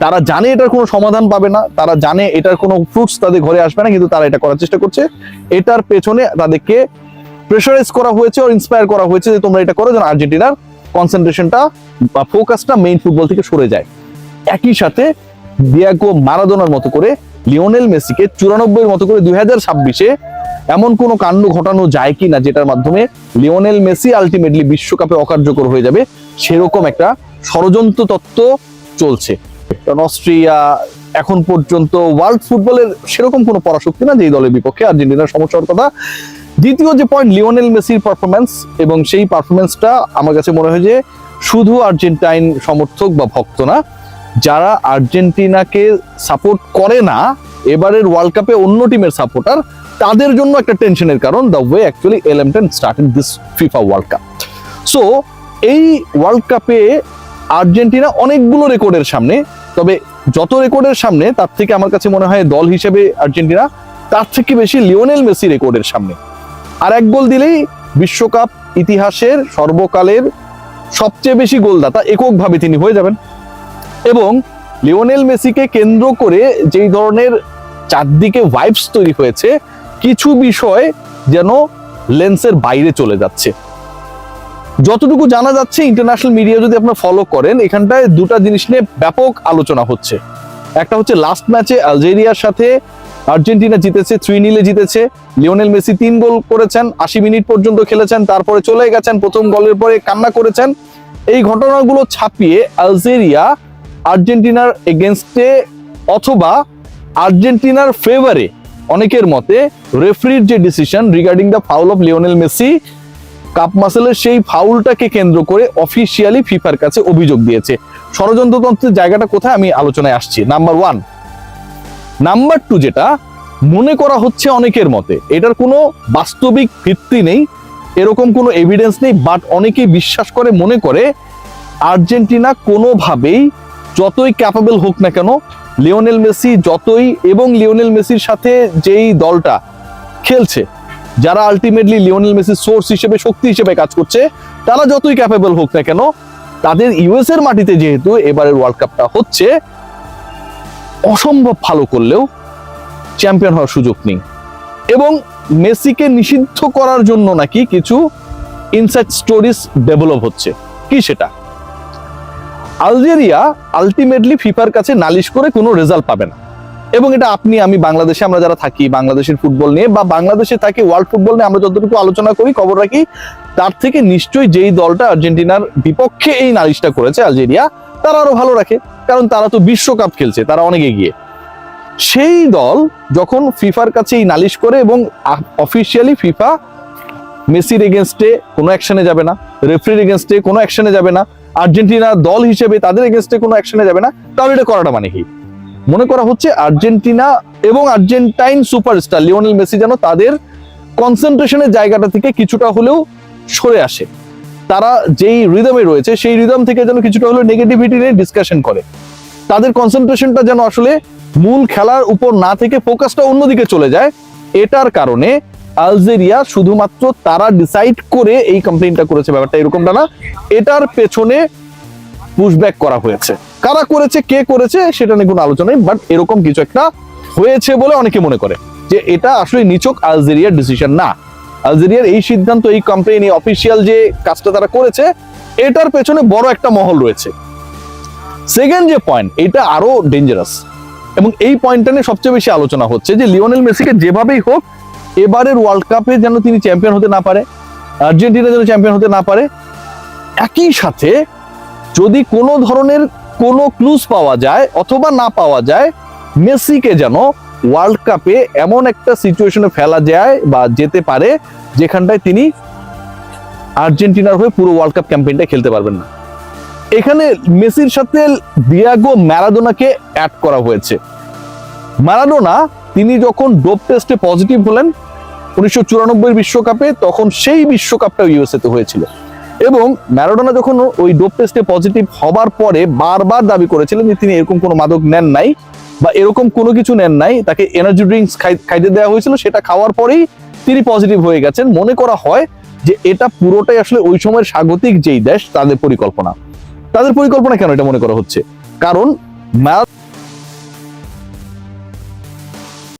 তারা জানে এটার কোনো সমাধান পাবে না, তারা জানে এটার কোনো ফ্রুটস তাদের ঘরে আসবে না, কিন্তু তারা এটা করার চেষ্টা করছে। এটার পেছনে তাদেরকে প্রেশারাইজ করা হয়েছে ও ইন্সপায়ার করা হয়েছে যে তোমরা এটা করো, যেন আর্জেন্টিনার কনসেন্ট্রেশনটা বা ফোকাসটা মেইন ফুটবল থেকে সরে যায়। একই সাথে ডিয়েগো মারাদোনার মতো করে লিওনেল মেসিকে 94-এর মতো করে 2026-এ এমন কোনো কাণ্ড ঘটানো যায় কিনা যেটার মাধ্যমে লিওনেল মেসি আলটিমেটলি বিশ্বকাপে অকার্যকর হয়ে যাবে, সেরকম একটা ষড়যন্ত্র তত্ত্ব চলছে। কারণ অস্ট্রিয়া এখন পর্যন্ত ওয়ার্ল্ড ফুটবলের সেরকম কোনো পরাশক্তি না যেই দলের বিপক্ষে আর্জেন্টিনার সমস্যার কথা। দ্বিতীয় যে পয়েন্ট, লিওনেল মেসির পারফরমেন্স, এবং সেই পারফরমেন্সটা আমার কাছে মনে হয় যে শুধু আর্জেন্টাইন সমর্থক বা ভক্ত না, যারা আর্জেন্টিনাকে সাপোর্ট করে না এবারের ওয়ার্ল্ড কাপে অন্য টিমের সাপোর্টার, তাদের জন্য একটা টেনশনের কারণ the way actually L M ten started this FIFA world cup. So এই ওয়ার্ল্ড কাপে আর্জেন্টিনা অনেকগুলো রেকর্ডের সামনে, তবে যত রেকর্ডের সামনে তার থেকে আমার কাছে মনে হয় দল হিসেবে আর্জেন্টিনা তার থেকে বেশি লিওনেল মেসি রেকর্ডের সামনে। আর এক গোল দিলেই বিশ্বকাপ ইতিহাসের সর্বকালের সবচেয়ে বেশি গোলদাতা এককভাবে তিনি হয়ে যাবেন। এবং লিওনেল মেসিকে কেন্দ্র করে যেই ধরনের চারদিকে ভাইবস তৈরি হয়েছে, কিছু বিষয় যেন লেন্সের বাইরে চলে যাচ্ছে। যতটুকু জানা যাচ্ছে, ইন্টারন্যাশনাল মিডিয়া যদি আপনারা ফলো করেন, এখানটায় দুটা জিনিস নিয়ে ব্যাপক আলোচনা হচ্ছে। একটা হচ্ছে লাস্ট ম্যাচে আলজেরিয়ার সাথে আর্জেন্টিনা জিতেছে, 3-0 জিতেছে। লিওনেল মেসি 3 গোল করেছেন, 80 মিনিট পর্যন্ত খেলেছেন, তারপরে চলে গেছেন, প্রথম গোলের পরে কান্না করেছেন। এই ঘটনাগুলো ছাপিয়ে আলজেরিয়া আর্জেন্টিনার এগেনস্টে অথবা আর্জেন্টিনার ফেভারে অনেকের মতে রেফারির যে decision regarding the foul of Lionel Messi, কাপ মাসেলের সেই ফাউলটাকে কেন্দ্র করে অফিসিয়ালি ফিফার কাছে অভিযোগ দিয়েছে। ষড়যন্ত্রতন্ত্রের জায়গাটা কোথায় আমি আলোচনায় আসছি, নাম্বার 1। নাম্বার 2, যেটা মনে করা হচ্ছে অনেকের মতে, এটার কোনো বাস্তবিক ভিত্তি নেই, এরকম কোনো এভিডেন্স নেই, বাট অনেকেই বিশ্বাস করে, মনে করে আর্জেন্টিনা কোনোভাবেই যতই ক্যাপাবল হোক না কেন, লিওনেল মেসি যতই, এবং লিওনেল মেসির সাথে যেই দলটা খেলছে, যারা আলটিমেটলি লিওনেল মেসির সোর্স হিসেবে, শক্তি হিসেবে কাজ করছে, তারা যতই ক্যাপেবল হোক না কেন, তাদের ইউএস এর মাটিতে যেহেতু এবারের ওয়ার্ল্ড কাপটা হচ্ছে, অসম্ভব ভালো করলেও চ্যাম্পিয়ন হওয়ার সুযোগ নেই। এবং মেসিকে নিষিদ্ধ করার জন্য নাকি কিছু ইনসাইড স্টোরিজ ডেভেলপ হচ্ছে। কি সেটা? আলজেরিয়া আলটিমেটলি ফিফার কাছে নালিশ করে কোনো রেজাল্ট পাবে না। এবং এটা আপনি আমি বাংলাদেশে, আমরা যারা থাকি বাংলাদেশের ফুটবল নিয়ে বা বাংলাদেশে থাকি ওয়ার্ল্ড ফুটবল নিয়ে, আমরা যতটুকু আলোচনা করি, খবর রাখি, তার থেকে নিশ্চয়ই যেই দলটা আর্জেন্টিনার বিপক্ষে এই নালিশটা করেছে আলজেরিয়া, তারা আরো ভালো রাখে, কারণ তারা তো বিশ্বকাপ খেলছে, তারা অনেক এগিয়ে। সেই দল যখন ফিফার কাছে এই নালিশ করে এবং অফিসিয়ালি ফিফা মেসির এগেনস্টে কোনো অ্যাকশনে যাবে না, রেফারির এগেনস্টে কোনো অ্যাকশনে যাবে না, আর্জেন্টিনা দল হিসেবে তাদের এগেনস্টে কোনো অ্যাকশনে যাবে না, তাহলে এটা করাটা মানে কি? মনে করা হচ্ছে আর্জেন্টিনা এবং আর্জেন্টাইন সুপারস্টার লিওনেল মেসি যেন তাদের কনসেন্ট্রেশনের জায়গাটা থেকে কিছুটা হলেও সরে আসে। তারা যেই রিদমে রয়েছে সেই রিদম থেকে যেন কিছুটা হলেও নেগেটিভিটি নিয়ে ডিসকাশন করে, তাদের কনসেন্ট্রেশনটা যেন আসলে মূল খেলার উপর না থেকে ফোকাসটা অন্যদিকে চলে যায়। এটার কারণে আলজেরিয়া শুধুমাত্র তারা ডিসাইড করে এই কমপ্লেইনটা করেছে, ব্যাপারটা এরকমটা না, এটার পেছনে পুশব্যাক করা হয়েছে। কারা করেছে, কে করেছে সেটা নিয়ে কোনো আলোচনা নেই, বাট এরকম কিছু একটা হয়েছে বলে অনেকে মনে করে যে এটা আসলে নিছক আলজেরিয়ার ডিসিশন না। আলজেরিয়ার এই সিদ্ধান্ত, এই কমপ্লেইন, এই অফিসিয়াল যে কাজটা তারা করেছে, এটার পেছনে বড় একটা মহল রয়েছে। সেকেন্ড যে পয়েন্ট, এটা আরো ডেঞ্জারাস, এবং এই পয়েন্টটা নিয়ে সবচেয়ে বেশি আলোচনা হচ্ছে যে লিওনেল মেসিকে যেভাবেই হোক এবারের ওয়ার্ল্ড কাপে যেন তিনি চ্যাম্পিয়ন হতে না পারে, আর্জেন্টিনা যেন চ্যাম্পিয়ন হতে না পারে। একই সাথে যদি কোনো ধরনের কোনো ক্লুজ পাওয়া যায় অথবা না পাওয়া যায়, মেসিকে যেন ওয়ার্ল্ড কাপে এমন একটা সিচুয়েশনে ফেলা যায় বা যেতে পারে যেখানটায় তিনি আর্জেন্টিনার হয়ে পুরো ওয়ার্ল্ড কাপ ক্যাম্পেইনটা খেলতে পারবেন না। এখানে মেসির সাথে ডিয়েগো ম্যারাডোনাকে অ্যাড করা হয়েছে। ম্যারাডোনা তিনি যখন ডোপ টেস্টে পজিটিভ হলেন 1994 বিশ্বকাপে, তখন সেই বিশ্বকাপটা ইউএসএ তে হয়েছিল, এবং ম্যারাডোনা যখন ওই ডোপ টেস্টে পজিটিভ হবার পরে বারবার দাবি করেছিলেন যে তিনি এরকম কোনো মাদক নেন নাই বা এরকম কোনো কিছু নেন নাই, তাকে এনার্জি ড্রিঙ্কস খাইতে দেওয়া হয়েছিল, সেটা খাওয়ার পরেই তিনি পজিটিভ হয়ে গেছেন। মনে করা হয় যে এটা পুরোটাই আসলে ওই সময়ের স্বাগতিক যেই দেশ তাদের পরিকল্পনা। কেন এটা মনে করা হচ্ছে? কারণ ম্যারাথন